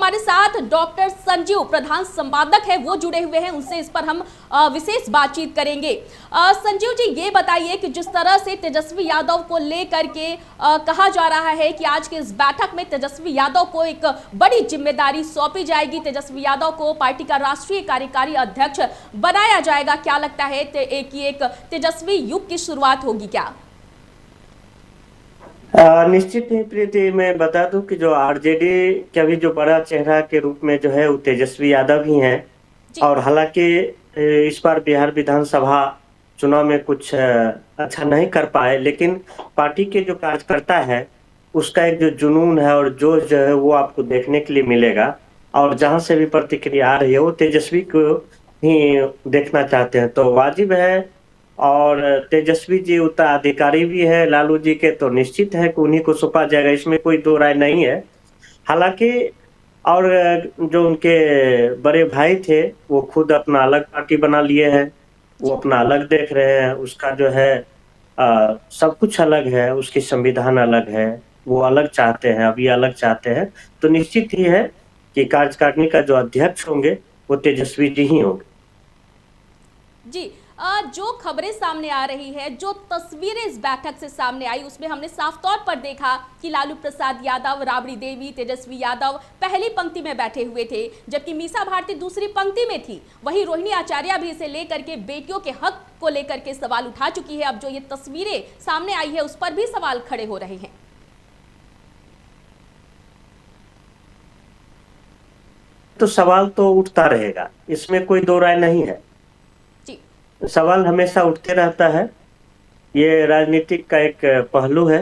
हमारे साथ डॉक्टर संजीव प्रधान संपादक है, वो जुड़े हुए हैं, उनसे इस पर हम विशेष बातचीत करेंगे। संजीव जी, ये बताइए कि जिस तरह से तेजस्वी यादव को लेकर के कहा जा रहा है कि आज की इस बैठक में तेजस्वी यादव को एक बड़ी जिम्मेदारी सौंपी जाएगी, तेजस्वी यादव को पार्टी का राष्ट्रीय कार्यकारी अध्यक्ष बनाया जाएगा, क्या लगता है कि एक तेजस्वी युग की शुरुआत होगी क्या? निश्चित ही प्रीति, मैं बता दूं कि जो आरजेडी का भी जो बड़ा चेहरा के रूप में जो है वो तेजस्वी यादव ही हैं। जी और हालांकि इस बार बिहार विधानसभा चुनाव में कुछ अच्छा नहीं कर पाए, लेकिन पार्टी के जो कार्यकर्ता है उसका एक जो जुनून है और जोश जो है वो आपको देखने के लिए मिलेगा। और जी जहां से भी प्रतिक्रिया आ रही है वो तेजस्वी को ही देखना चाहते हैं, तो वाजिब है। और तेजस्वी जी उत्तराधिकारी भी है लालू जी के, तो निश्चित है कि उन्हीं को सौंपा जाएगा, इसमें कोई दो राय नहीं है। हालांकि और जो उनके बड़े भाई थे वो खुद अपना अलग पार्टी बना लिए हैं, वो जी अपना अलग देख रहे हैं, उसका जो है सब कुछ अलग है, उसकी संविधान अलग है, वो अलग चाहते हैं, अभी अलग चाहते हैं। तो निश्चित ही है कि कार्यकारिणी का जो अध्यक्ष होंगे वो तेजस्वी जी ही होंगे। जी जो खबरें सामने आ रही है, जो तस्वीरें इस बैठक से सामने आई, उसमें हमने साफ तौर पर देखा कि लालू प्रसाद यादव, राबड़ी देवी, तेजस्वी यादव पहली पंक्ति में बैठे हुए थे, जबकि मीसा भारती दूसरी पंक्ति में थी। वहीं रोहिणी आचार्य भी इसे लेकर के बेटियों के हक को लेकर के सवाल उठा चुकी है। अब जो ये तस्वीरें सामने आई है उस पर भी सवाल खड़े हो रहे हैं। तो सवाल तो उठता रहेगा, इसमें कोई दो राय नहीं है। जी सवाल हमेशा उठते रहता है, ये राजनीतिक का एक पहलू है।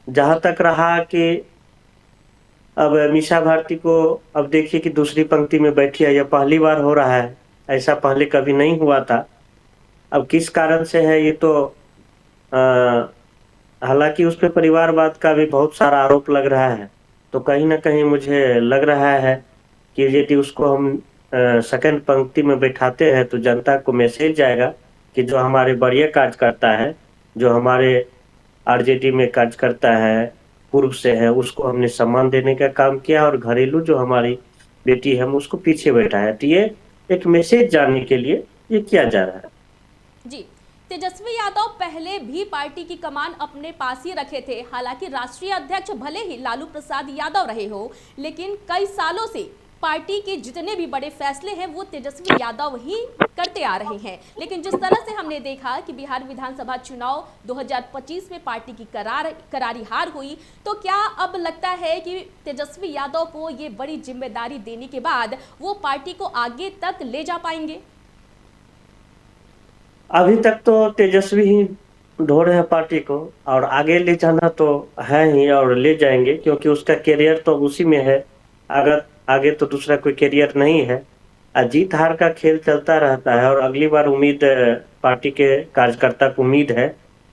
जहां जी तक रहा कि अब मीसा भारती को, अब देखिए कि दूसरी पंक्ति में बैठी है, यह पहली बार हो रहा है, ऐसा पहले कभी नहीं हुआ था। अब किस कारण से है ये तो आ, हालांकि उस पे परिवारवाद का भी बहुत सारा आरोप लग रहा है, तो कहीं ना कहीं मुझे लग रहा है कि यदि उसको हम सेकंड पंक्ति में बैठाते हैं तो जनता को मैसेज जाएगा कि जो हमारे बढ़िया कार्यकर्ता है, जो हमारे आरजेडी में कार्यकर्ता है, पूर्व से है, उसको हमने सम्मान देने का काम किया, और घरेलू जो हमारी बेटी है हम उसको पीछे बैठा है। तो ये एक मैसेज जानने के लिए ये किया जा रहा है। जी तेजस्वी यादव पहले भी पार्टी की कमान अपने पास ही रखे थे। हालांकि राष्ट्रीय अध्यक्ष भले ही लालू प्रसाद यादव रहे हो, लेकिन कई सालों से पार्टी के जितने भी बड़े फैसले हैं वो तेजस्वी यादव ही करते आ रहे हैं। लेकिन जिस तरह से हमने देखा कि बिहार विधानसभा चुनाव 2025 में पार्टी की करारी हार हुई, तो क्या अब लगता है कि तेजस्वी यादव को ये बड़ी जिम्मेदारी देने के बाद वो पार्टी को आगे तक ले जा पाएंगे? अभी तक तो तेजस्वी ही ढो रहे हैं पार्टी को, और आगे ले जाना तो है ही और ले जाएंगे, क्योंकि उसका करियर तो उसी में है। अगर आगे तो दूसरा कोई करियर नहीं है। जीत हार का खेल चलता रहता है, और अगली बार उम्मीद पार्टी के कार्यकर्ता को उम्मीद है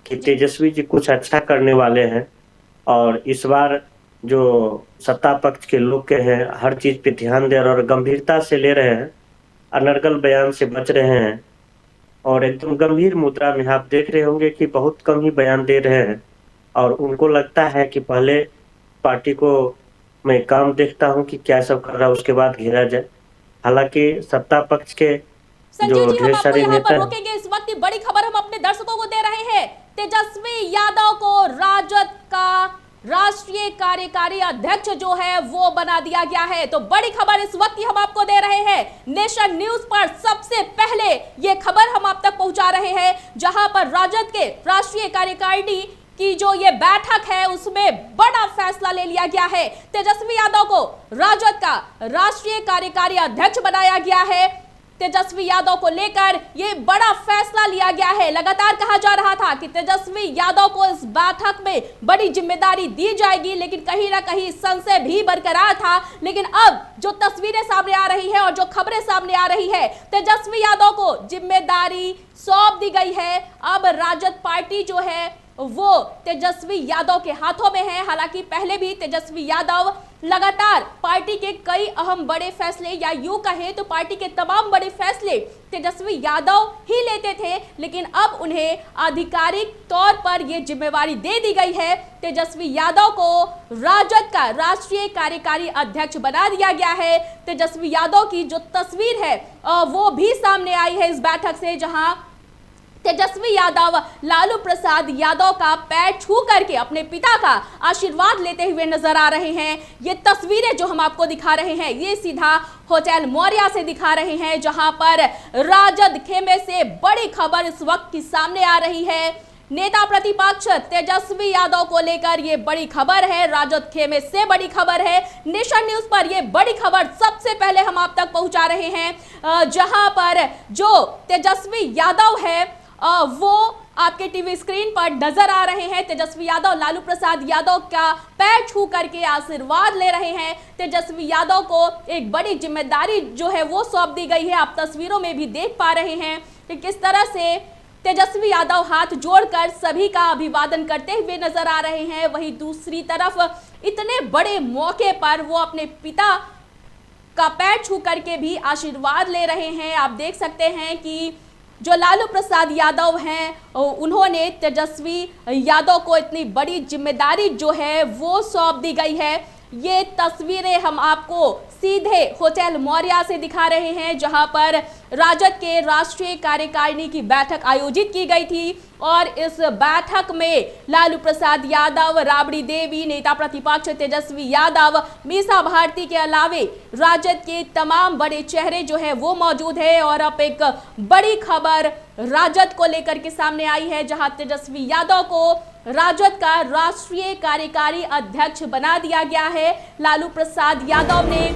कि जी तेजस्वी जी कुछ अच्छा करने वाले हैं। और इस बार जो सत्ता पक्ष के लोग के हैं हर चीज पे ध्यान दे रहे और गंभीरता से ले रहे हैं, अनर्गल बयान से बच रहे हैं, और एकदम गंभीर मुद्रा में आप देख रहे होंगे कि बहुत कम ही बयान दे रहे हैं। और उनको लगता है कि पहले पार्टी को मैं काम देखता हूं कि क्या सब कर रहा है, उसके बाद घेरा जाए। हालांकि सत्ता पक्ष के संजीव जो जी, हम ढेर आपको सारे यहाँ पर नेता हैं। रोकेंगे। इस वक्त की बड़ी खबर हम अपने दर्शकों को दे रहे हैं। तेजस्वी यादव को राजद का राष्ट्रीय कार्यकारी अध्यक्ष जो है वो बना दिया गया है। तो बड़ी खबर इस वक्त हम आपको दे रहे हैं। नेशन न्यूज पर सबसे पहले ये खबर हम आप तक पहुंचा रहे हैं, जहां पर राजद के राष्ट्रीय कार्यकारिणी की जो ये बैठक है उसमें बड़ा फैसला ले लिया गया है। तेजस्वी यादव को राजद का राष्ट्रीय कार्यकारी अध्यक्ष बनाया गया है। तेजस्वी यादव को लेकर यह बड़ा फैसला लिया गया है। लगातार कहा जा रहा था कि तेजस्वी यादव को इस बैठक में बड़ी जिम्मेदारी दी जाएगी, लेकिन कहीं ना कहीं संशय भी बरकरार था। लेकिन अब जो तस्वीरें सामने आ रही है और जो खबरें सामने आ रही है, तेजस्वी यादव को जिम्मेदारी सौंप दी गई है। अब राजद पार्टी जो है वो तेजस्वी यादव के हाथों में है। हालांकि पहले भी तेजस्वी यादव लगातार पार्टी के कई अहम बड़े फैसले, या यूं कहें तो पार्टी के तमाम बड़े फैसले तेजस्वी यादव ही लेते थे, लेकिन अब उन्हें आधिकारिक तौर पर यह जिम्मेवारी दे दी गई है। तेजस्वी यादव को राजद का राष्ट्रीय कार्यकारी अध्यक्ष बना दिया गया है। तेजस्वी यादव की जो तस्वीर है वो भी सामने आई है इस बैठक से, जहां तेजस्वी यादव लालू प्रसाद यादव का पैर छू करके अपने पिता का आशीर्वाद लेते हुए नजर आ रहे हैं। ये तस्वीरें जो हम आपको दिखा रहे हैं ये सीधा होटल मौर्या से दिखा रहे हैं, जहां पर राजद खेमे से बड़ी खबर इस वक्त की सामने आ रही है। नेता प्रतिपक्ष तेजस्वी यादव को लेकर ये बड़ी खबर है, राजद खेमे से बड़ी खबर है। नेशन न्यूज पर ये बड़ी खबर सबसे पहले हम आप तक पहुंचा रहे हैं, जहां पर जो तेजस्वी यादव है वो आपके टीवी स्क्रीन पर नजर आ रहे हैं। तेजस्वी यादव लालू प्रसाद यादव का पैर छू करके आशीर्वाद ले रहे हैं। तेजस्वी यादव को एक बड़ी जिम्मेदारी जो है वो सौंप दी गई है। आप तस्वीरों में भी देख पा रहे हैं कि किस तरह से तेजस्वी यादव हाथ जोड़कर सभी का अभिवादन करते हुए नजर आ रहे हैं। वहीं दूसरी तरफ इतने बड़े मौके पर वो अपने पिता का पैर छू करके भी आशीर्वाद ले रहे हैं। आप देख सकते हैं कि जो लालू प्रसाद यादव हैं उन्होंने तेजस्वी यादव को इतनी बड़ी जिम्मेदारी जो है वो सौंप दी गई है। ये तस्वीरें हम आपको सीधे होटल मौर्या से दिखा रहे हैं, जहां पर राजद के राष्ट्रीय कार्यकारिणी की बैठक आयोजित की गई थी और इस बैठक में लालू प्रसाद यादव, राबड़ी देवी, नेता प्रतिपक्ष तेजस्वी यादव, मीसा भारती के अलावे राजद के तमाम बड़े चेहरे जो है वो मौजूद है। और अब एक बड़ी खबर राजद को लेकर के सामने आई है, जहां तेजस्वी यादव को राजद का राष्ट्रीय कार्यकारी अध्यक्ष बना दिया गया है। लालू प्रसाद यादव ने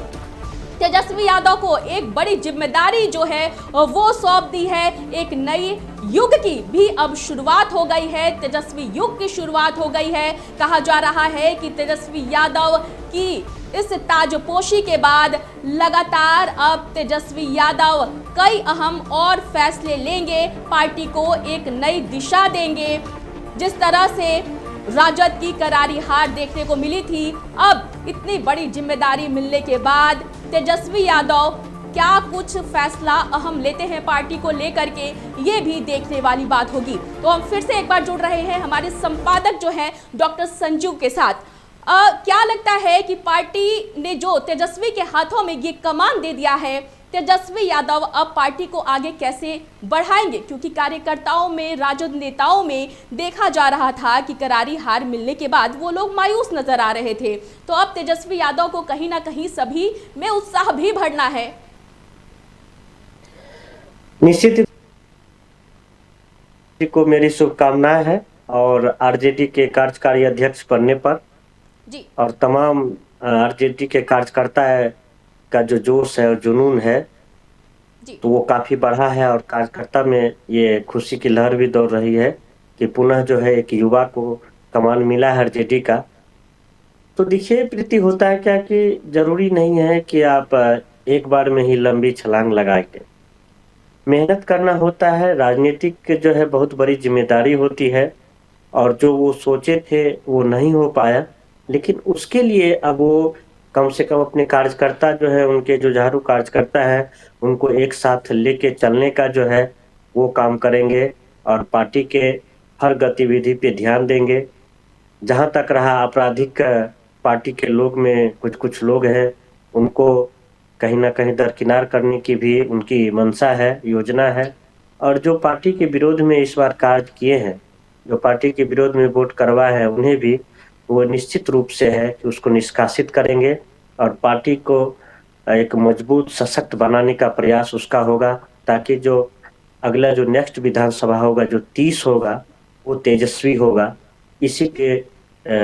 तेजस्वी यादव को एक बड़ी जिम्मेदारी जो है वो सौंप दी है। एक नई युग की भी अब शुरुआत हो गई है, तेजस्वी युग की शुरुआत हो गई है। कहा जा रहा है कि तेजस्वी यादव की इस ताजपोशी के बाद लगातार अब तेजस्वी यादव कई अहम और फैसले लेंगे, पार्टी को एक नई दिशा देंगे। जिस तरह से राजद की करारी हार देखने को मिली थी, अब इतनी बड़ी जिम्मेदारी मिलने के बाद तेजस्वी यादव क्या कुछ फैसला अहम लेते हैं पार्टी को लेकर के, ये भी देखने वाली बात होगी। तो हम फिर से एक बार जुड़ रहे हैं हमारे संपादक जो हैं डॉक्टर संजू के साथ। क्या लगता है कि पार्टी ने जो तेजस्वी के हाथों में ये कमान दे दिया है, तेजस्वी यादव अब पार्टी को आगे कैसे बढ़ाएंगे? क्योंकि कार्यकर्ताओं में, राजद नेताओं में देखा जा रहा था कि करारी हार मिलने के बाद वो लोग मायूस नजर आ रहे थे। तो अब तेजस्वी यादव को कहीं ना कहीं सभी में उत्साह भी बढ़ना है। निश्चित को मेरी शुभकामनाएं हैं और आरजेडी के कार्यकारी अध्यक्ष बनने पर जी, और तमाम आरजेडी के कार्यकर्ता का जो जोश है और जुनून है जी, तो वो काफी बढ़ा है और कार्यकर्ता में ये खुशी की लहर भी दौड़ रही है कि पुनः जो है एक युवा को कमान मिला है आरजेडी का। तो देखिए प्रीति, होता है क्या कि जरूरी नहीं है कि आप एक बार में ही लंबी छलांग लगाएंगे, मेहनत करना होता है। राजनीतिक जो है बहुत बड़ी जिम्मेदारी होती है और जो वो सोचे थे वो नहीं हो पाया, लेकिन उसके लिए अब वो कम से कम अपने कार्यकर्ता जो है, उनके जो झाड़ू कार्यकर्ता है, उनको एक साथ लेके चलने का जो है वो काम करेंगे और पार्टी के हर गतिविधि पे ध्यान देंगे। जहां तक रहा आपराधिक पार्टी के लोग में कुछ लोग हैं, उनको कहीं ना कहीं दरकिनार करने की भी उनकी मंशा है, योजना है। और जो पार्टी के विरोध में इस बार कार्य किए हैं, जो पार्टी के विरोध में वोट करवाए हैं, उन्हें भी वो निश्चित रूप से है कि उसको निष्कासित करेंगे और पार्टी को एक मजबूत सशक्त बनाने का प्रयास उसका होगा, ताकि जो अगला जो नेक्स्ट विधानसभा होगा, जो 30 होगा, वो तेजस्वी होगा। इसी के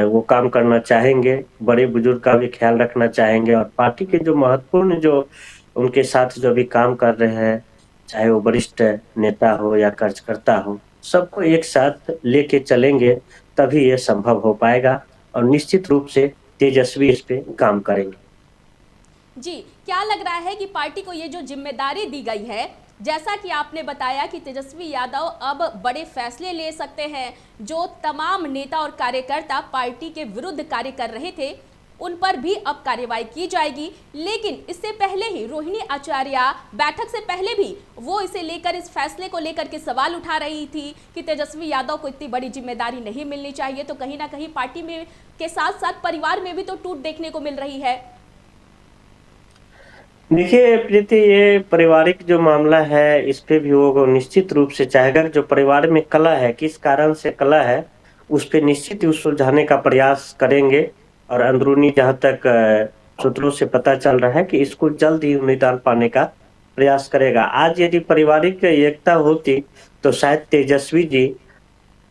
वो काम करना चाहेंगे, बड़े बुजुर्ग का भी ख्याल रखना चाहेंगे और पार्टी के जो महत्वपूर्ण जो उनके साथ जो भी काम कर रहे हैं, चाहे वो वरिष्ठ नेता हो या कार्यकर्ता हो, सबको एक साथ लेके चलेंगे, तभी ये संभव हो पाएगा और निश्चित रूप से तेजस्वी इस पे काम करेंगे। जी, क्या लग रहा है कि पार्टी को ये जो जिम्मेदारी दी गई है, जैसा कि आपने बताया कि तेजस्वी यादव अब बड़े फैसले ले सकते हैं, जो तमाम नेता और कार्यकर्ता पार्टी के विरुद्ध कार्य कर रहे थे उन पर भी अब कार्रवाई की जाएगी। लेकिन इससे पहले ही रोहिणी आचार्य बैठक से पहले भी वो इसे लेकर, इस फैसले को लेकर के सवाल उठा रही थी कि तेजस्वी यादव को इतनी बड़ी जिम्मेदारी नहीं मिलनी चाहिए। तो कहीं ना कहीं पार्टी में के साथ साथ परिवार में भी तो टूट देखने को मिल रही है। देखिए प्रीति, ये पारिवारिक जो मामला है इस पे भी वो निश्चित रूप से चाहेगा। जो परिवार में कलह है, किस कारण से कलह है, उस पे निश्चित ही सुलझाने का प्रयास करेंगे। और अंदरूनी जहां तक सूत्रों से पता चल रहा है कि इसको जल्द ही निदान पाने का प्रयास करेगा। आज यदि पारिवारिक एकता होती तो शायद तेजस्वी जी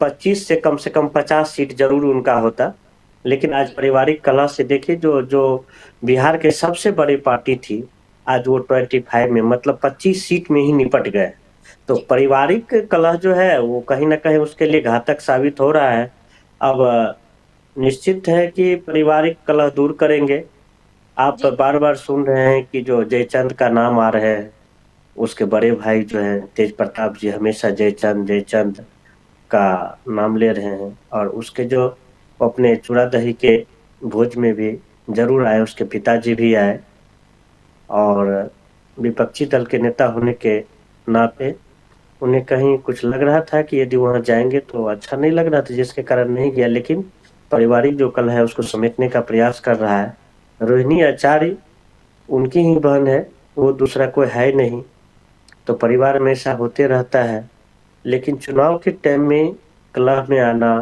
25 से कम 50 सीट जरूर उनका होता। लेकिन आज जी पारिवारिक कलह से देखिए, जो जो बिहार के सबसे बड़ी पार्टी थी, आज वो 25 में, मतलब 25 सीट में ही निपट गए। तो जी पारिवारिक कलह जो है वो कहीं ना कहीं उसके लिए घातक साबित हो रहा है। अब निश्चित है कि पारिवारिक कलह दूर करेंगे। आप जी बार बार सुन रहे हैं कि जो जयचंद का नाम आ रहे हैं, उसके बड़े भाई जो है तेज प्रताप जी हमेशा जयचंद जयचंद का नाम ले रहे हैं। और उसके जो अपने चूड़ा दही के भोज में भी जरूर आए, उसके पिताजी भी आए। और विपक्षी दल के नेता होने के नाते उन्हें कहीं कुछ लग रहा था कि यदि वहां जाएंगे तो अच्छा नहीं लग रहा था, जिसके कारण नहीं गया। लेकिन पारिवारिक जो कलह है उसको समेटने का प्रयास कर रहा है। रोहिणी आचार्य उनकी ही बहन है, वो दूसरा कोई है नहीं। तो परिवार में ऐसा होते रहता है। लेकिन चुनाव के टाइम में कलह में आना,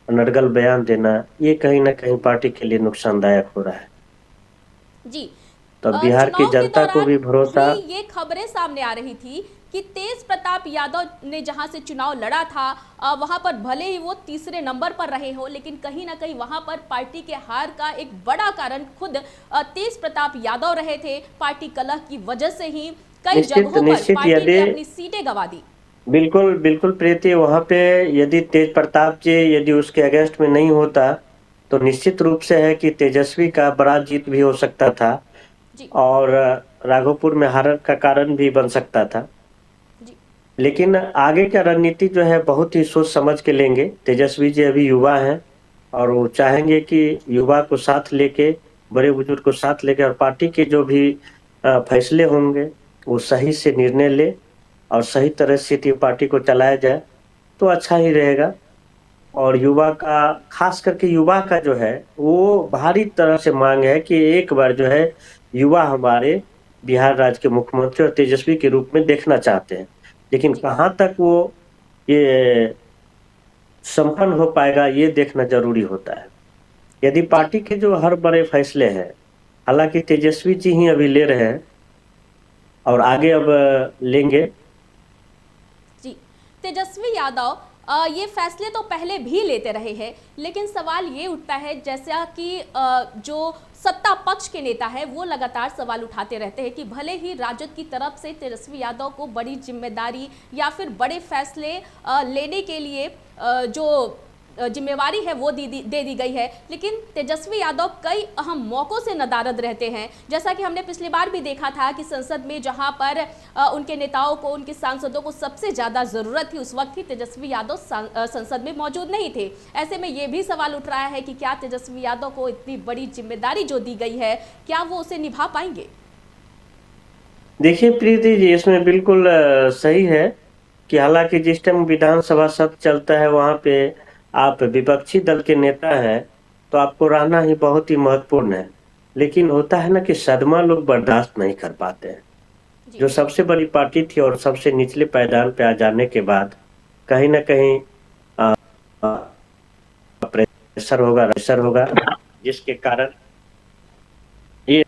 अनर्गल बयान देना, ये कहीं ना कहीं पार्टी के लिए नुकसानदायक हो रहा है। जी तो बिहार की चुनाव के जनता को दौरान भी भी भरोसा। ये खबरें सामने आ रही थी कि तेज प्रताप यादव ने जहां से चुनाव लड़ा था, वहां पर भले ही वो तीसरे नंबर पर रहे हो, लेकिन कहीं ना कहीं वहां पर पार्टी के हार का एक बड़ा कारण खुद तेज प्रताप यादव रहे थे। पार्टी कलह की वजह से ही कई निश्चित जगहों पर निश्चित पार्टी ने यदि अपनी सीटें गंवा दी। बिल्कुल बिल्कुल प्रीति, वहां पे यदि तेज प्रताप जी यदि उसके अगेंस्ट में नहीं होता तो निश्चित रूप से है कि तेजस्वी का बड़ा जीत भी हो सकता था। जी और राघोपुर में हार का कारण भी बन सकता था। जी लेकिन आगे का रणनीति जो है बहुत ही सोच समझ के लेंगे। तेजस्वी जी अभी युवा हैं और वो चाहेंगे कि युवा को साथ लेके, बड़े बुजुर्ग को साथ लेके, और पार्टी के जो भी फैसले होंगे वो सही से निर्णय ले और सही तरह से पार्टी को चलाया जाए तो अच्छा ही रहेगा। और युवा का, खास करके युवा का जो है वो भारी तरह से मांग है कि एक बार जो है युवा हमारे बिहार राज्य के मुख्यमंत्री और तेजस्वी के रूप में देखना चाहते हैं। लेकिन जी कहाँ तक वो ये संपन्न हो पाएगा ये देखना जरूरी होता है। यदि जी पार्टी के जो हर बड़े फैसले हैं, हालांकि तेजस्वी जी ही अभी ले रहे हैं और आगे अब लेंगे। जी तेजस्वी यादव ये फैसले तो पहले भी लेते रहे हैं, लेकिन सवाल ये उठता है जैसा कि जो सत्ता पक्ष के नेता है वो लगातार सवाल उठाते रहते हैं कि भले ही राजद की तरफ से तेजस्वी यादव को बड़ी जिम्मेदारी या फिर बड़े फैसले लेने के लिए जो जिम्मेवारी है वो दे दी गई है, लेकिन तेजस्वी यादव कई अहम मौकों से नदारद रहते हैं। जैसा कि हमने पिछली बार भी देखा था कि संसद में जहां पर उनके नेताओं को, उनके सांसदों को सबसे ज़्यादा ज़रूरत थी, उस वक्त ही तेजस्वी यादव संसद में मौजूद नहीं थे। ऐसे में ये भी सवाल उठ रहा है कि क्या तेजस्वी यादव को इतनी बड़ी जिम्मेदारी जो दी गई है, क्या वो उसे निभा पाएंगे? देखिए प्रीति जी, इसमें बिल्कुल सही है कि हालांकि जिस टाइम विधानसभा सत्र चलता है वहां पे आप विपक्षी दल के नेता हैं तो आपको रहना ही बहुत ही महत्वपूर्ण है। लेकिन होता है ना कि सदमा लोग बर्दाश्त नहीं कर पाते हैं। जी जो सबसे बड़ी पार्टी थी और सबसे निचले पायदान पे आ जाने के बाद कहीं ना कहीं प्रेशर होगा, जिसके कारण ये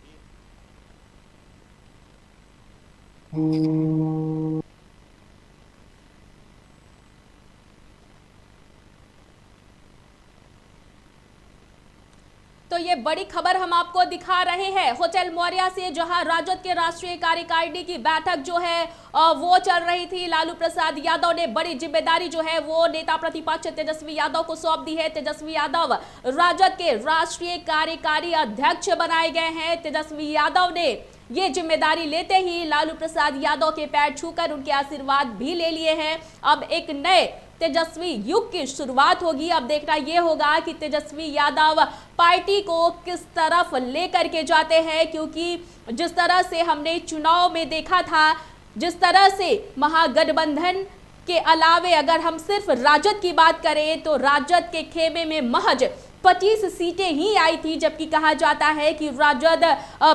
तो ये बड़ी खबर हम आपको दिखा रहे हैं होटल मौर्या से, जहां राजद के राष्ट्रीय कार्यकारिणी की बैठक जो है वो चल रही थी। लालू प्रसाद यादव ने बड़ी जिम्मेदारी जो है वो नेता प्रतिपक्ष तेजस्वी यादव को सौंप दी है। तेजस्वी यादव राजद के राष्ट्रीय कार्यकारी अध्यक्ष बनाए गए हैं। तेजस्वी यादव ने ये जिम्मेदारी लेते ही लालू प्रसाद यादव के पैर छूकर उनके आशीर्वाद भी ले लिए हैं। अब एक नए तेजस्वी युग की शुरुआत होगी। अब देखना यह होगा कि तेजस्वी यादव पार्टी को किस तरफ लेकर के जाते हैं, क्योंकि जिस तरह से हमने चुनाव में देखा था, जिस तरह से महागठबंधन के अलावे अगर हम सिर्फ राजद की बात करें तो राजद के खेमे में महज 25 सीटें ही आई थी, जबकि कहा जाता है कि राजद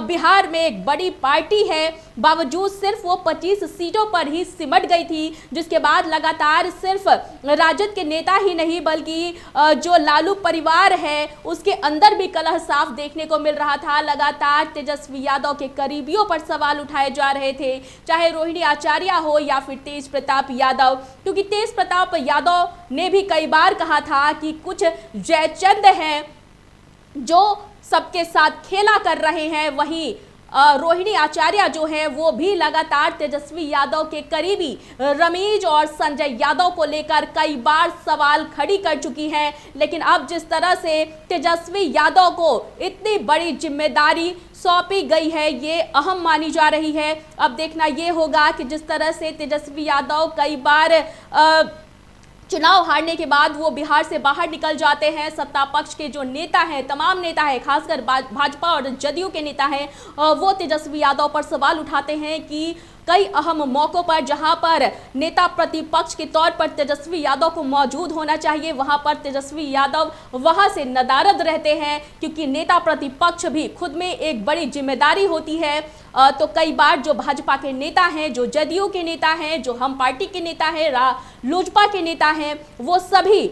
बिहार में एक बड़ी पार्टी है, बावजूद सिर्फ वो 25 सीटों पर ही सिमट गई थी, जिसके बाद लगातार सिर्फ राजद के नेता ही नहीं बल्कि जो लालू परिवार है उसके अंदर भी कलह साफ देखने को मिल रहा था। लगातार तेजस्वी यादव के करीबियों पर सवाल उठाए जा रहे थे, चाहे रोहिणी आचार्य हो या फिर तेज प्रताप यादव, क्योंकि तेज प्रताप यादव ने भी कई बार कहा था कि कुछ जयचंद हैं जो सबके साथ खेला कर रहे हैं, वहीं रोहिणी आचार्य जो है वो भी लगातार तेजस्वी यादव के करीबी रमेश और संजय यादव को लेकर कई बार सवाल खड़ी कर चुकी हैं। लेकिन अब जिस तरह से तेजस्वी यादव को इतनी बड़ी जिम्मेदारी सौंपी गई है, ये अहम मानी जा रही है। अब देखना ये होगा कि जिस तरह से तेजस्वी यादव कई बार चुनाव हारने के बाद वो बिहार से बाहर निकल जाते हैं, सत्ता पक्ष के जो नेता हैं, तमाम नेता हैं, खासकर भाजपा और जदयू के नेता हैं, वो तेजस्वी यादव पर सवाल उठाते हैं कि कई अहम मौकों पर जहां पर नेता प्रतिपक्ष के तौर पर तेजस्वी यादव को मौजूद होना चाहिए, वहां पर तेजस्वी यादव वहां से नदारद रहते हैं, क्योंकि नेता प्रतिपक्ष भी खुद में एक बड़ी जिम्मेदारी होती है। तो कई बार जो भाजपा के नेता हैं, जो जदयू के नेता हैं, जो हम पार्टी के नेता हैं, लोजपा के नेता हैं, वो सभी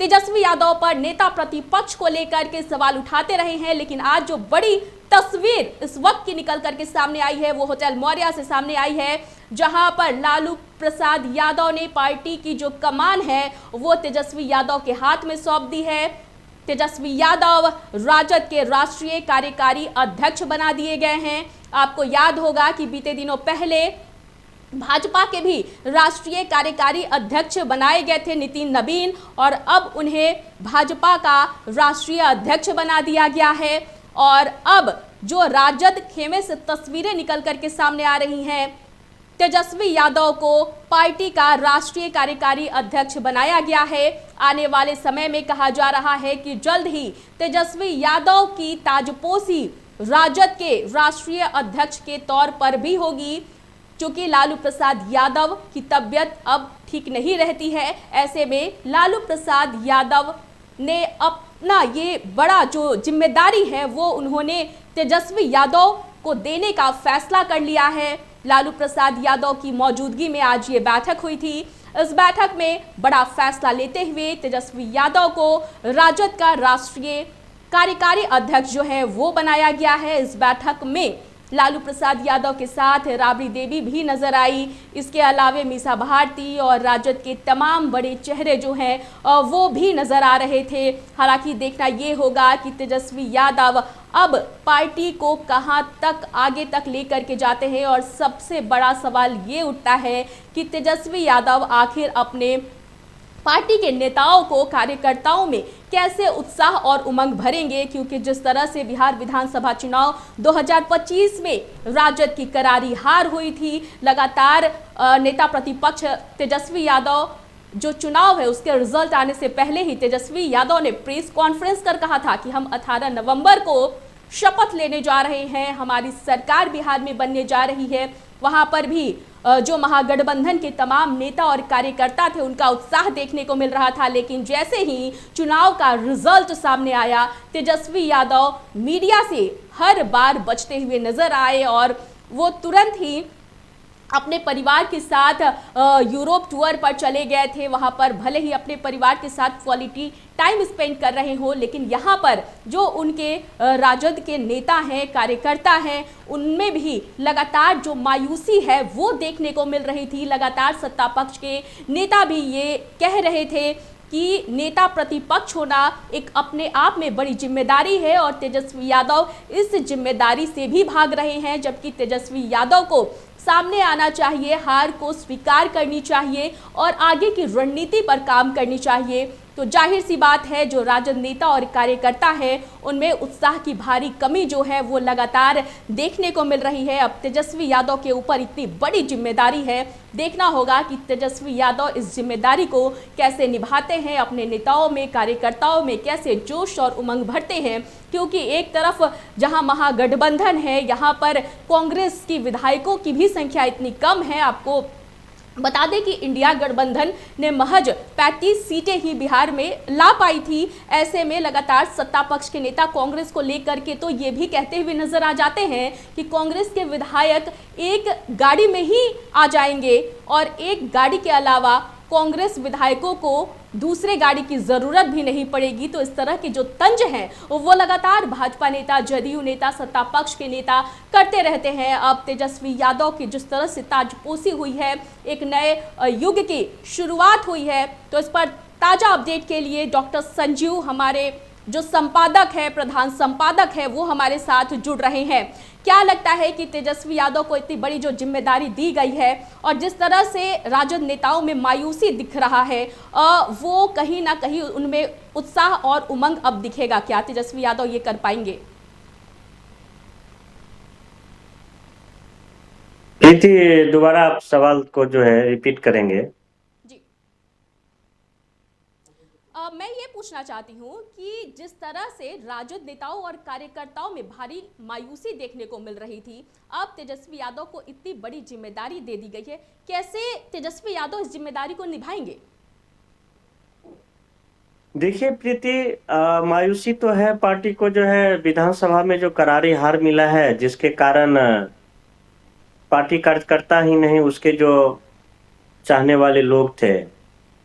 तेजस्वी यादव पर नेता प्रतिपक्ष को लेकर के सवाल उठाते रहे हैं। लेकिन आज जो बड़ी तस्वीर इस वक्त की निकल करके सामने आई है वो होटल मौर्या से सामने आई है, जहां पर लालू प्रसाद यादव ने पार्टी की जो कमान है वो तेजस्वी यादव के हाथ में सौंप दी है। तेजस्वी यादव राजद के राष्ट्रीय कार्यकारी अध्यक्ष बना दिए गए हैं। आपको याद होगा कि बीते दिनों पहले भाजपा के भी राष्ट्रीय कार्यकारी अध्यक्ष बनाए गए थे नितिन नवीन, और अब उन्हें भाजपा का राष्ट्रीय अध्यक्ष बना दिया गया है। और अब जो राजद खेमे से तस्वीरें निकल करके सामने आ रही हैं, तेजस्वी यादव को पार्टी का राष्ट्रीय कार्यकारी अध्यक्ष बनाया गया है। आने वाले समय में कहा जा रहा है कि जल्द ही तेजस्वी यादव की ताजपोशी राजद के राष्ट्रीय अध्यक्ष के तौर पर भी होगी, क्योंकि लालू प्रसाद यादव की तबीयत अब ठीक नहीं रहती है। ऐसे में लालू प्रसाद यादव ने अपना ये बड़ा जो जिम्मेदारी है वो उन्होंने तेजस्वी यादव को देने का फैसला कर लिया है। लालू प्रसाद यादव की मौजूदगी में आज ये बैठक हुई थी। इस बैठक में बड़ा फैसला लेते हुए तेजस्वी यादव को राजद का राष्ट्रीय कार्यकारी अध्यक्ष जो है वो बनाया गया है। इस बैठक में लालू प्रसाद यादव के साथ राबड़ी देवी भी नजर आई। इसके अलावे मीसा भारती और राजद के तमाम बड़े चेहरे जो हैं वो भी नजर आ रहे थे। हालांकि देखना ये होगा कि तेजस्वी यादव अब पार्टी को कहां तक आगे तक लेकर के जाते हैं, और सबसे बड़ा सवाल ये उठता है कि तेजस्वी यादव आखिर अपने पार्टी के नेताओं को, कार्यकर्ताओं में कैसे उत्साह और उमंग भरेंगे, क्योंकि जिस तरह से बिहार विधानसभा चुनाव 2025 में राजद की करारी हार हुई थी, लगातार नेता प्रतिपक्ष तेजस्वी यादव जो चुनाव है उसके रिजल्ट आने से पहले ही तेजस्वी यादव ने प्रेस कॉन्फ्रेंस कर कहा था कि हम 18 नवंबर को शपथ लेने जा रहे हैं, हमारी सरकार बिहार में बनने जा रही है। वहां पर भी जो महागठबंधन के तमाम नेता और कार्यकर्ता थे उनका उत्साह देखने को मिल रहा था। लेकिन जैसे ही चुनाव का रिजल्ट सामने आया, तेजस्वी यादव मीडिया से हर बार बचते हुए नजर आए और वो तुरंत ही अपने परिवार के साथ यूरोप टूर पर चले गए थे। वहां पर भले ही अपने परिवार के साथ क्वालिटी टाइम स्पेंड कर रहे हो, लेकिन यहाँ पर जो उनके राजद के नेता हैं, कार्यकर्ता हैं, उनमें भी लगातार जो मायूसी है वो देखने को मिल रही थी। लगातार सत्ता पक्ष के नेता भी ये कह रहे थे कि नेता प्रतिपक्ष होना एक अपने आप में बड़ी जिम्मेदारी है, और तेजस्वी यादव इस जिम्मेदारी से भी भाग रहे हैं। जबकि तेजस्वी यादव को सामने आना चाहिए, हार को स्वीकार करनी चाहिए और आगे की रणनीति पर काम करनी चाहिए। तो जाहिर सी बात है जो राजद नेता और कार्यकर्ता है उनमें उत्साह की भारी कमी जो है वो लगातार देखने को मिल रही है। अब तेजस्वी यादव के ऊपर इतनी बड़ी जिम्मेदारी है, देखना होगा कि तेजस्वी यादव इस जिम्मेदारी को कैसे निभाते हैं, अपने नेताओं में कार्यकर्ताओं में कैसे जोश और उमंग भरते हैं। क्योंकि एक तरफ जहां महागठबंधन है, यहां पर कांग्रेस की विधायकों की भी संख्या इतनी कम है। आपको बता दें कि इंडिया गठबंधन ने महज 35 सीटें ही बिहार में ला पाई थी। ऐसे में लगातार सत्ता पक्ष के नेता कांग्रेस को लेकर के तो ये भी कहते हुए नजर आ जाते हैं कि कांग्रेस के विधायक एक गाड़ी में ही आ जाएंगे और एक गाड़ी के अलावा कांग्रेस विधायकों को दूसरे गाड़ी की जरूरत भी नहीं पड़ेगी। तो इस तरह के जो तंज हैं वो लगातार भाजपा नेता, जदयू नेता, सत्ता पक्ष के नेता करते रहते हैं। अब तेजस्वी यादव की जिस तरह से ताजपोशी हुई है, एक नए युग की शुरुआत हुई है, तो इस पर ताजा अपडेट के लिए डॉक्टर संजीव हमारे जो संपादक है, प्रधान संपादक है, वो हमारे साथ जुड़ रहे हैं। क्या लगता है कि तेजस्वी यादव को इतनी बड़ी जो जिम्मेदारी दी गई है और जिस तरह से राजद नेताओं में मायूसी दिख रहा है, वो कहीं ना कहीं उनमें उत्साह और उमंग अब दिखेगा? क्या तेजस्वी यादव ये कर पाएंगे? प्रीति, दोबारा आप सवाल को जो है रिपीट करेंगे? मैं ये पूछना चाहती हूँ कि जिस तरह से राजद नेताओं और कार्यकर्ताओं में भारी मायूसी देखने को मिल रही थी, अब तेजस्वी यादव को इतनी बड़ी जिम्मेदारी दे दी गई है, कैसे तेजस्वी यादव इस जिम्मेदारी को निभाएंगे? देखिए प्रीति, मायूसी तो है। पार्टी को जो है विधानसभा में जो करारी हार मिला है, जिसके कारण पार्टी कार्यकर्ता ही नहीं, उसके जो चाहने वाले लोग थे,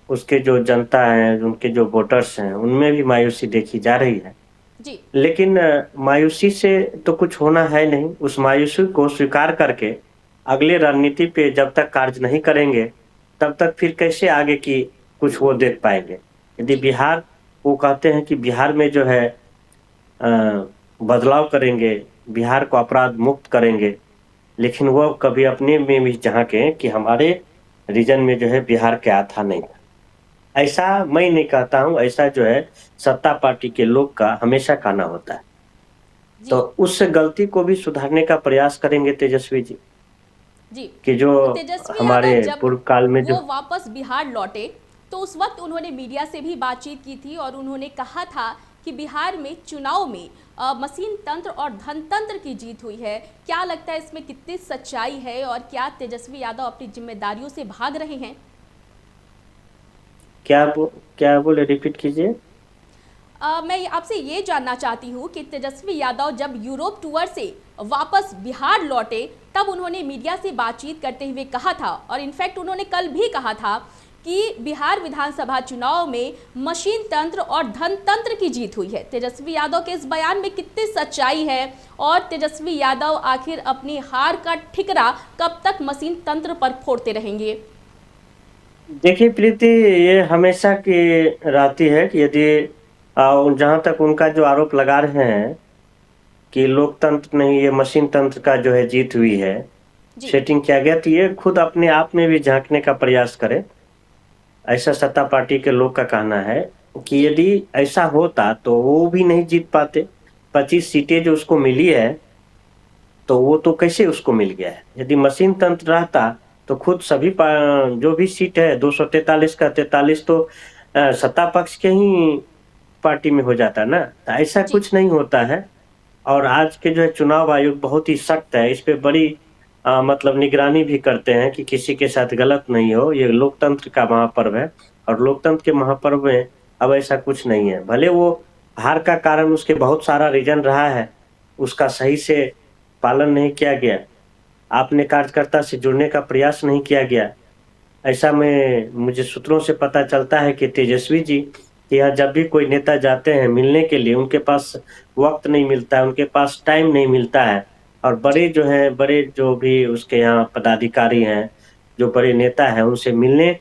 उसके जो जनता है, उनके जो वोटर्स हैं, उनमें भी मायूसी देखी जा रही है जी। लेकिन मायूसी से तो कुछ होना है नहीं। उस मायूसी को स्वीकार करके अगले रणनीति पे जब तक कार्य नहीं करेंगे, तब तक फिर कैसे आगे की कुछ वो देख पाएंगे। यदि बिहार, वो कहते हैं कि बिहार में जो है बदलाव करेंगे, बिहार को अपराध मुक्त करेंगे, लेकिन वो कभी अपने में भी झांके कि हमारे रीजन में जो है बिहार क्या था नहीं था। ऐसा मैं नहीं कहता हूं, ऐसा जो है सत्ता पार्टी के लोग का हमेशा कहना होता है। तो उस गलती को भी सुधारने का प्रयास करेंगे तेजस्वी जी जी कि जो तेजस्वी हमारे पूर्व काल में जो वापस बिहार लौटे, तो उस वक्त उन्होंने मीडिया से भी बातचीत की थी और उन्होंने कहा था कि बिहार में चुनाव में मशीन तंत्र और धनतंत्र की जीत हुई है। क्या लगता है इसमें कितनी सच्चाई है और क्या तेजस्वी यादव अपनी जिम्मेदारियों से भाग रहे हैं? क्या बोले, रिपीट कीजिए। मैं आपसे ये जानना चाहती हूँ कि तेजस्वी यादव जब यूरोप टूर से वापस बिहार लौटे, तब उन्होंने मीडिया से बातचीत करते हुए कहा था, और इनफैक्ट उन्होंने कल भी कहा था कि बिहार विधानसभा चुनाव में मशीन तंत्र और धनतंत्र की जीत हुई है। तेजस्वी यादव के इस बयान में कितनी सच्चाई है और तेजस्वी यादव आखिर अपनी हार का ठिकरा कब तक मशीन तंत्र पर फोड़ते रहेंगे? देखिए प्रीति, ये हमेशा की रहती है कि यदि जहां तक उनका जो आरोप लगा रहे हैं कि लोकतंत्र नहीं, ये मशीन तंत्र का जो है जीत हुई है, सेटिंग किया गया, तो ये खुद अपने आप में भी झांकने का प्रयास करे। ऐसा सत्ता पार्टी के लोग का कहना है कि यदि ऐसा होता तो वो भी नहीं जीत पाते। 25 सीटें जो उसको मिली है, तो वो तो कैसे उसको मिल गया है। यदि मशीन तंत्र रहता तो खुद सभी जो भी सीट है 243 का 43 तो सत्ता पक्ष के ही पार्टी में हो जाता ना। तो ऐसा कुछ नहीं होता है। और आज के जो है चुनाव आयोग बहुत ही सख्त है, इस पे बड़ी मतलब निगरानी भी करते हैं कि किसी के साथ गलत नहीं हो। ये लोकतंत्र का महापर्व है और लोकतंत्र के महापर्व में अब ऐसा कुछ नहीं है। भले वो हार का कारण उसके बहुत सारा रीजन रहा है, उसका सही से पालन नहीं किया गया, आपने कार्यकर्ता से जुड़ने का प्रयास नहीं किया गया। ऐसा में मुझे सूत्रों से पता चलता है कि तेजस्वी जी कि यहाँ जब भी कोई नेता जाते हैं मिलने के लिए, उनके पास वक्त नहीं मिलता है, उनके पास टाइम नहीं मिलता है। और बड़े जो भी उसके यहाँ पदाधिकारी हैं, जो बड़े नेता हैं, उनसे मिलने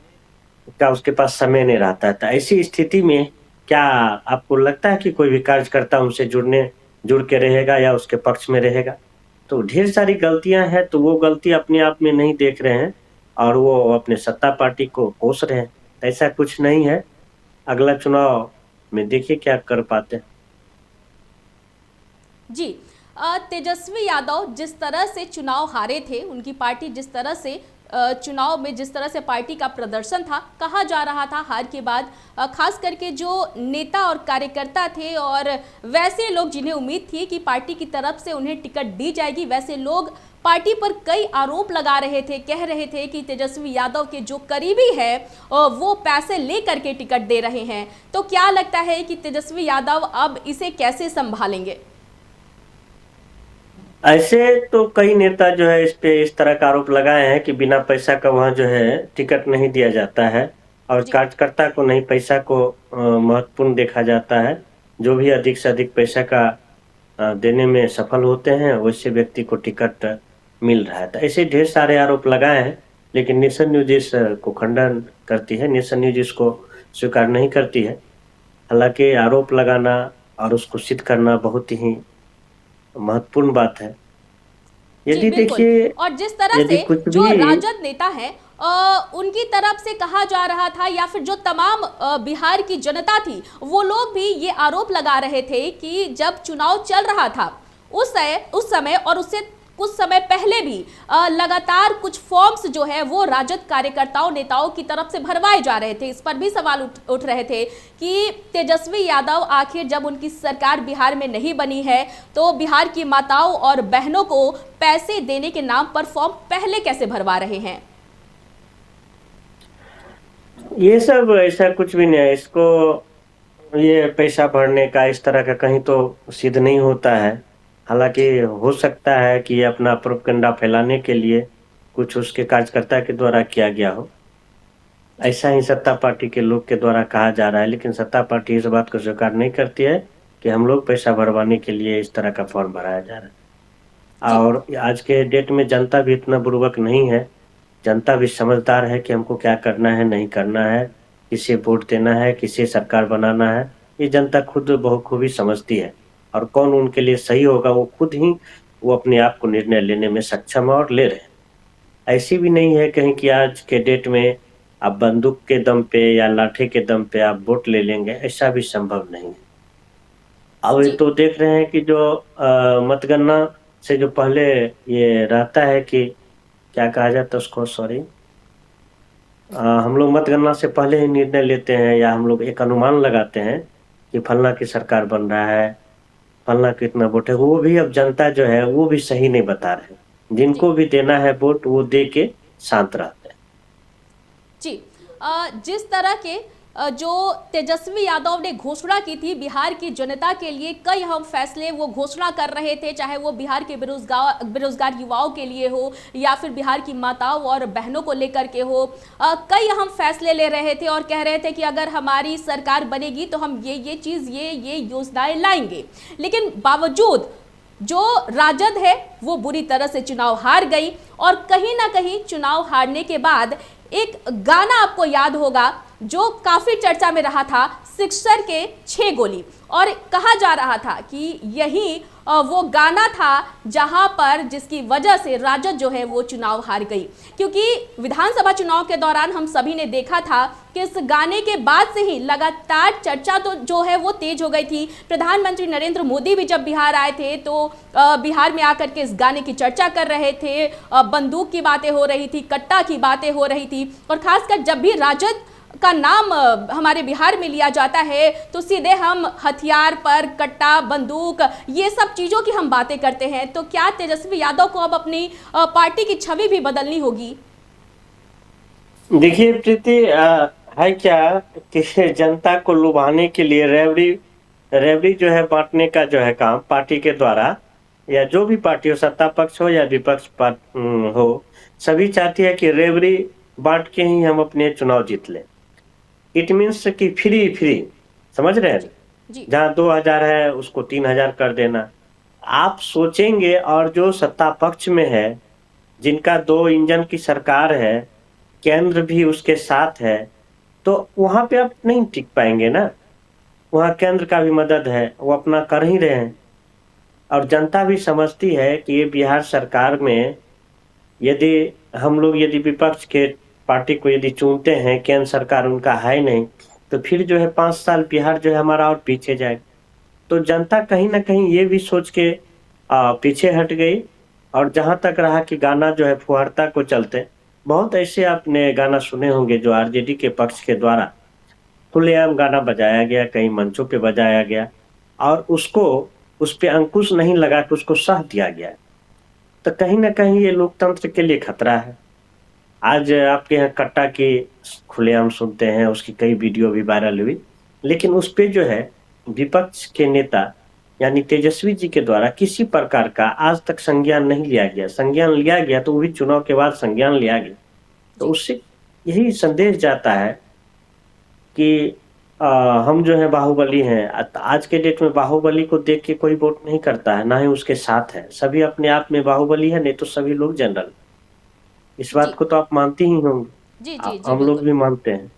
का उसके पास समय नहीं रहता है। तो ऐसी स्थिति में क्या आपको लगता है कि कोई भी कार्यकर्ता उनसे जुड़ के रहेगा या उसके पक्ष में रहेगा? तो ढेर सारी गलतियां हैं, तो वो गलती अपने आप में नहीं देख रहे हैं और वो अपने सत्ता पार्टी को कोस रहे हैं। ऐसा कुछ नहीं है। अगला चुनाव में देखिए क्या कर पाते हैं। जी। तेजस्वी यादव जिस तरह से चुनाव हारे थे, उनकी पार्टी जिस तरह से चुनाव में जिस तरह से पार्टी का प्रदर्शन था, कहा जा रहा था हार के बाद खास करके जो नेता और कार्यकर्ता थे और वैसे लोग जिन्हें उम्मीद थी कि पार्टी की तरफ से उन्हें टिकट दी जाएगी, वैसे लोग पार्टी पर कई आरोप लगा रहे थे, कह रहे थे कि तेजस्वी यादव के जो करीबी है वो पैसे लेकर के टिकट दे रहे हैं। तो क्या लगता है कि तेजस्वी यादव अब इसे कैसे संभालेंगे? ऐसे तो कई नेता जो है इस पे इस तरह का आरोप लगाए हैं कि बिना पैसा का वहाँ जो है टिकट नहीं दिया जाता है और जी। कार्यकर्ता को नहीं, पैसा को महत्वपूर्ण देखा जाता है। जो भी अधिक से अधिक पैसा का देने में सफल होते हैं वैसे व्यक्ति को टिकट मिल रहा है। तो ऐसे ढेर सारे आरोप लगाए हैं, लेकिन नेशन न्यूज इस को खंडन करती है, नेशन न्यूज इसको स्वीकार नहीं करती है। हालांकि आरोप लगाना और उसको सिद्ध करना बहुत ही महत्वपूर्ण बात है। जी यदि बिल्कुल। देखिए, और जिस तरह यदि से कुछ जो भी राजद नेता है उनकी तरफ से कहा जा रहा था या फिर जो तमाम बिहार की जनता थी वो लोग भी ये आरोप लगा रहे थे कि जब चुनाव चल रहा था उस समय और उससे कुछ समय पहले भी लगातार कुछ फॉर्म्स जो है वो राजद कार्यकर्ताओं नेताओं की तरफ से भरवाए जा रहे थे। इस पर भी सवाल उठ रहे थे कि तेजस्वी यादव आखिर जब उनकी सरकार बिहार में नहीं बनी है तो बिहार की माताओं और बहनों को पैसे देने के नाम पर फॉर्म पहले कैसे भरवा रहे हैं। ये सब ऐसा कुछ भी नहीं है। इसको ये पैसा भरने का इस तरह का कहीं तो सिद्ध नहीं होता है। हालांकि जी हो सकता है कि ये अपना प्रोपेगेंडा फैलाने के लिए कुछ उसके कार्यकर्ता के द्वारा किया गया हो। जी ऐसा ही सत्ता पार्टी के लोग के द्वारा कहा जा रहा है, लेकिन सत्ता पार्टी इस बात को स्वीकार नहीं करती है कि हम लोग पैसा भरवाने के लिए इस तरह का फॉर्म भराया जा रहा है। जी और आज के डेट में जनता भी इतना बुर्बक नहीं है, जनता भी समझदार है कि हमको क्या करना है, नहीं करना है, किसे वोट देना है, किसे सरकार बनाना है। ये जनता खुद बखूबी समझती है और कौन उनके लिए सही होगा वो खुद ही वो अपने आप को निर्णय लेने में सक्षम है और ले रहे हैं। ऐसी भी नहीं है कहीं कि आज के डेट में आप बंदूक के दम पे या लाठी के दम पे आप वोट ले लेंगे, ऐसा भी संभव नहीं है। अब ये जी तो देख रहे हैं कि जो मतगणना से जो पहले ये रहता है कि क्या कहा जाता है उसको, सॉरी, हम लोग मतगणना से पहले ही निर्णय लेते हैं या हम लोग एक अनुमान लगाते हैं कि फलना की सरकार बन रहा है, फलना कितना वोट है। वो भी अब जनता जो है वो भी सही नहीं बता रहे। जी जिनको भी देना है वोट वो दे के शांत रहते हैं। जी। जिस तरह के जो तेजस्वी यादव ने घोषणा की थी बिहार की जनता के लिए, कई अहम फैसले वो घोषणा कर रहे थे, चाहे वो बिहार के बेरोजगार युवाओं के लिए हो या फिर बिहार की माताओं और बहनों को लेकर के हो। कई अहम फैसले ले रहे थे और कह रहे थे कि अगर हमारी सरकार बनेगी तो हम ये चीज़ ये योजनाएं लाएंगे। लेकिन बावजूद जो राजद है वो बुरी तरह से चुनाव हार गई और कहीं ना कहीं चुनाव हारने के बाद एक गाना आपको याद होगा जो काफी चर्चा में रहा था, सिक्सर के 6 गोली, और कहा जा रहा था कि यही वो गाना था जहां पर जिसकी वजह से राजद जो है वो चुनाव हार गई। क्योंकि विधानसभा चुनाव के दौरान हम सभी ने देखा था कि इस गाने के बाद से ही लगातार चर्चा तो जो है वो तेज हो गई थी। प्रधानमंत्री नरेंद्र मोदी भी जब बिहार आए थे तो बिहार में आकर के इस गाने की चर्चा कर रहे थे, बंदूक की बातें हो रही थी, कट्टा की बातें हो रही थी, और खासकर जब भी राजद का नाम हमारे बिहार में लिया जाता है तो सीधे हम हथियार पर, कट्टा, बंदूक, ये सब चीज़ों की हम बातें करते हैं। तो क्या तेजस्वी यादव को अब अपनी पार्टी की छवि भी बदलनी होगी? देखिए प्रीति, है क्या कि जनता को लुभाने के लिए रेवड़ी रेवड़ी जो है बांटने का जो है काम पार्टी के द्वारा, या जो भी पार्टी हो, सत्ता पक्ष हो या विपक्ष हो, सभी चाहती है कि रेवड़ी बांट के ही हम अपने चुनाव जीत लें। इट मीन्स कि फ्री फ्री, समझ रहे हैं? जी जी जहाँ 2000 है उसको 3000 कर देना। आप सोचेंगे, और जो सत्ता पक्ष में है, जिनका 2 इंजन की सरकार है, केंद्र भी उसके साथ है, तो वहां पे आप नहीं टिक पाएंगे ना। वहां केंद्र का भी मदद है, वो अपना कर ही रहे हैं। और जनता भी समझती है कि ये बिहार सरकार में यदि हम लोग यदि विपक्ष के पार्टी को यदि चुनते हैं, केंद्र सरकार उनका है नहीं, तो फिर जो है 5 साल बिहार जो है हमारा और पीछे जाएगा। तो जनता कहीं ना कहीं ये भी सोच के पीछे हट गई। और जहां तक रहा कि गाना जो है फुहारता को चलते, बहुत ऐसे आपने गाना सुने होंगे जो आरजेडी के पक्ष के द्वारा खुलेआम गाना बजाया गया, कई मंचों पे बजाया गया और उसको उस पे अंकुश नहीं लगा कि उसको सह दिया गया। तो कहीं ना कहीं ये लोकतंत्र के लिए खतरा है। आज आपके यहाँ कट्टा की खुलेआम सुनते हैं, उसकी कई वीडियो भी वायरल हुई, लेकिन उस पे जो है विपक्ष के नेता यानी तेजस्वी जी के द्वारा किसी प्रकार का आज तक संज्ञान नहीं लिया गया। संज्ञान लिया गया तो वो भी चुनाव के बाद संज्ञान लिया गया। तो उससे यही संदेश जाता है कि हम जो है बाहुबली हैं। आज के डेट में बाहुबली को देख के कोई वोट नहीं करता है, ना ही उसके साथ है। सभी अपने आप में बाहुबली है, नहीं तो सभी लोग जनरल। इस बात जी को तो आप मानती ही होंगी। जी जी जी हम लोग बिल्कुल भी मानते हैं।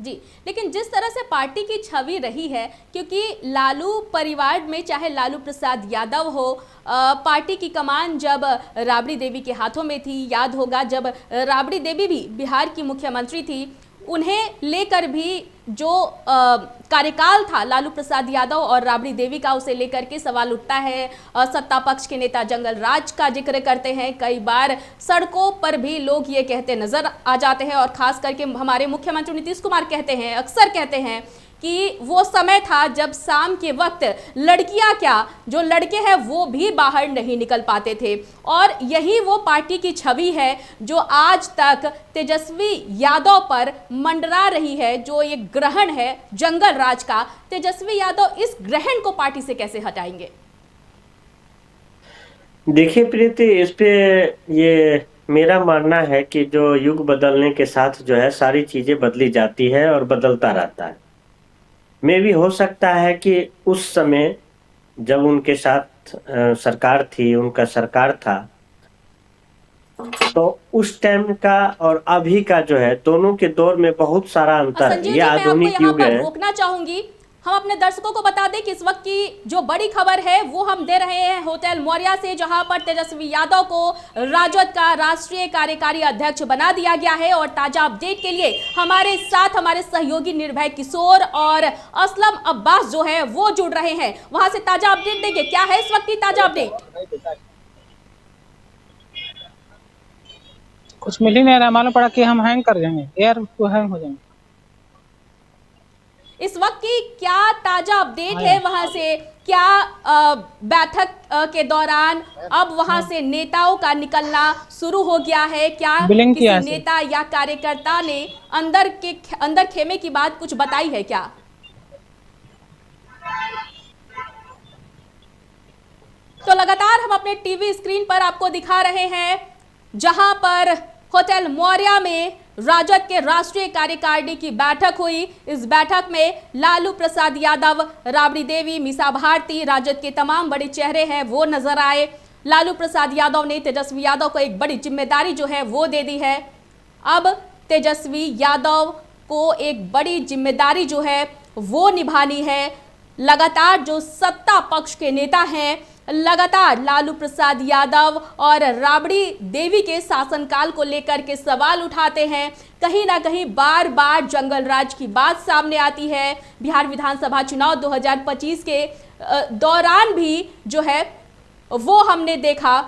जी। लेकिन जिस तरह से पार्टी की छवि रही है, क्योंकि लालू परिवार में चाहे लालू प्रसाद यादव हो, पार्टी की कमान जब राबड़ी देवी के हाथों में थी, याद होगा जब राबड़ी देवी भी बिहार की मुख्यमंत्री थी, उन्हें लेकर भी जो कार्यकाल था लालू प्रसाद यादव और राबड़ी देवी का, उसे लेकर के सवाल उठता है। सत्ता पक्ष के नेता जंगल राज का जिक्र करते हैं, कई बार सड़कों पर भी लोग ये कहते नजर आ जाते हैं और खास करके हमारे मुख्यमंत्री नीतीश कुमार कहते हैं, अक्सर कहते हैं कि वो समय था जब शाम के वक्त लड़कियां क्या, जो लड़के हैं वो भी बाहर नहीं निकल पाते थे। और यही वो पार्टी की छवि है जो आज तक तेजस्वी यादव पर मंडरा रही है, जो एक ग्रहण है जंगल राज का। तेजस्वी यादव इस ग्रहण को पार्टी से कैसे हटाएंगे? देखिए प्रीति, इस पे ये मेरा मानना है कि जो युग बदलने के साथ जो है सारी चीजें बदली जाती है और बदलता रहता है। में भी हो सकता है कि उस समय जब उनके साथ सरकार थी, उनका सरकार था, तो उस टाइम का और अभी का जो है दोनों के दौर में बहुत सारा अंतर है। संजीव ये जी, मैं आपको आधुनिक यहाँ युग पर है। रोकना चाहूंगी। हम अपने दर्शकों को बता दें कि इस वक्त की जो बड़ी खबर है वो हम दे रहे हैं होटल मौर्या से, जहां पर तेजस्वी यादव को राजद का राष्ट्रीय कार्यकारी अध्यक्ष बना दिया गया है। और ताजा अपडेट के लिए हमारे साथ हमारे सहयोगी निर्भय किशोर और असलम अब्बास जो है वो जुड़ रहे हैं, वहां से ताजा अपडेट देंगे। क्या है इस वक्त की ताजा अपडेट? कुछ मिल ही नहीं रहा, मालूम पड़ा कि हम हैंग कर जाएंगे, एयर तो हैंग हो जाएंगे। इस वक्त की क्या ताजा अपडेट है वहां से? क्या बैठक के दौरान अब वहां से नेताओं का निकलना शुरू हो गया है? क्या किसी नेता या कार्यकर्ता ने अंदर खेमे की बात कुछ बताई है क्या? तो लगातार हम अपने टीवी स्क्रीन पर आपको दिखा रहे हैं, जहां पर होटल मौर्या में राजद के राष्ट्रीय कार्यकारिणी की बैठक हुई। इस बैठक में लालू प्रसाद यादव, राबड़ी देवी, मीसा भारती, राजद के तमाम बड़े चेहरे हैं वो नजर आए। लालू प्रसाद यादव ने तेजस्वी यादव को एक बड़ी जिम्मेदारी जो है वो दे दी है। अब तेजस्वी यादव को एक बड़ी जिम्मेदारी जो है वो निभानी है। लगातार जो सत्ता पक्ष के नेता हैं, लगातार लालू प्रसाद यादव और राबड़ी देवी के शासनकाल को लेकर के सवाल उठाते हैं। कहीं ना कहीं बार बार जंगल राज की बात सामने आती है। बिहार विधानसभा चुनाव 2025 के दौरान भी जो है वो हमने देखा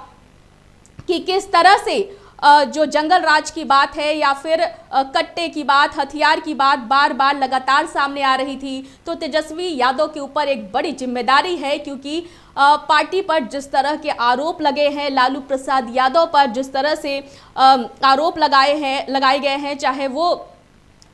कि किस तरह से जो जंगल राज की बात है या फिर कट्टे की बात, हथियार की बात बार बार लगातार सामने आ रही थी। तो तेजस्वी यादव के ऊपर एक बड़ी जिम्मेदारी है, क्योंकि पार्टी पर जिस तरह के आरोप लगे हैं, लालू प्रसाद यादव पर जिस तरह से आरोप लगाए गए हैं, चाहे वो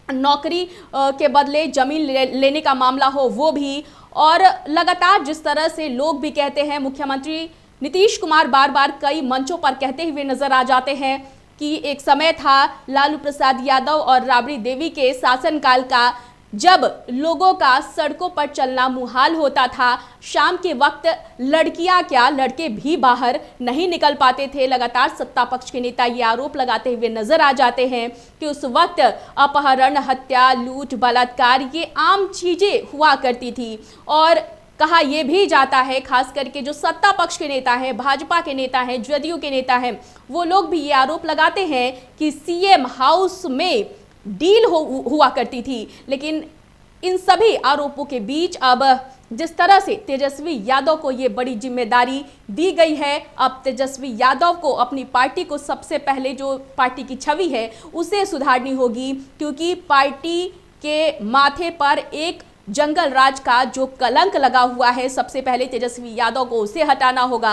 नौकरी के बदले जमीन लेने का मामला हो वो भी, और लगातार जिस तरह से लोग भी कहते हैं, मुख्यमंत्री नीतीश कुमार बार बार कई मंचों पर कहते हुए नजर आ जाते हैं कि एक समय था लालू प्रसाद यादव और राबड़ी देवी के शासनकाल का, जब लोगों का सड़कों पर चलना मुहाल होता था। शाम के वक्त लड़कियां क्या, लड़के भी बाहर नहीं निकल पाते थे। लगातार सत्ता पक्ष के नेता ये आरोप लगाते हुए नजर आ जाते हैं कि उस वक्त अपहरण, हत्या, लूट, बलात्कार ये आम चीजें हुआ करती थी। और कहा यह भी जाता है, खास करके जो सत्ता पक्ष के नेता हैं, भाजपा के नेता हैं, जदयू के नेता हैं, वो लोग भी ये आरोप लगाते हैं कि सीएम हाउस में डील हुआ करती थी। लेकिन इन सभी आरोपों के बीच अब जिस तरह से तेजस्वी यादव को ये बड़ी जिम्मेदारी दी गई है, अब तेजस्वी यादव को अपनी पार्टी को सबसे पहले जो पार्टी की छवि है उसे सुधारनी होगी, क्योंकि पार्टी के माथे पर एक जंगल राज का जो कलंक लगा हुआ है, सबसे पहले तेजस्वी यादव को उसे हटाना होगा।